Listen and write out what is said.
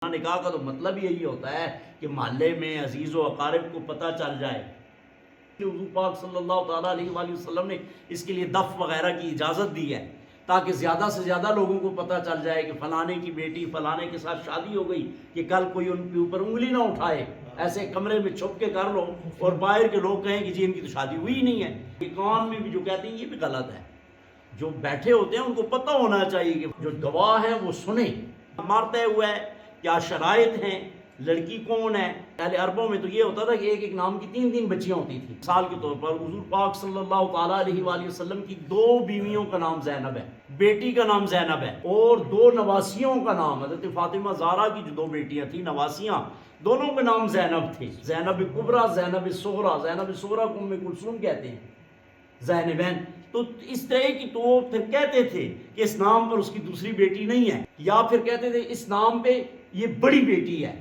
نکاح کا تو مطلب یہی ہوتا ہے کہ محلے میں عزیز و اقارب کو پتہ چل جائے کہ حضور پاک صلی اللہ تعالیٰ علیہ وآلہ وسلم نے اس کے لیے دف وغیرہ کی اجازت دی ہے تاکہ زیادہ سے زیادہ لوگوں کو پتہ چل جائے کہ فلانے کی بیٹی فلانے کے ساتھ شادی ہو گئی، کہ کل کوئی ان کے اوپر انگلی نہ اٹھائے، ایسے کمرے میں چھپ کے کر لو اور باہر کے لوگ کہیں کہ جی ان کی تو شادی ہوئی ہی نہیں ہے۔ یہ کان میں بھی جو کہتے ہیں یہ بھی غلط ہے۔ جو بیٹھے ہوتے ہیں ان کو پتہ ہونا چاہیے کہ جو گواہ ہے وہ سنیں، مارتے ہوئے کیا شرائط ہیں، لڑکی کون ہے۔ پہلے عربوں میں تو یہ ہوتا تھا کہ ایک ایک نام کی 3 بچیاں ہوتی تھیں۔ مثال کے طور پر حضور پاک صلی اللہ تعالیٰ علیہ وآلہ وسلم کی 2 بیویوں کا نام زینب ہے، بیٹی کا نام زینب ہے، اور 2 نواسیوں کا نام، حضرت فاطمہ زہرا کی جو 2 بیٹیاں تھیں نواسیاں، دونوں کے نام زینب تھے، زینب کبریٰ، زینب صغریٰ۔ زینب صغریٰ کو ام کلثوم کہتے ہیں، زینبین۔ تو اس طرح کی تو پھر کہتے تھے کہ اس نام پر اس کی دوسری بیٹی نہیں ہے، یا پھر کہتے تھے اس نام پہ یہ بڑی بیٹی ہے۔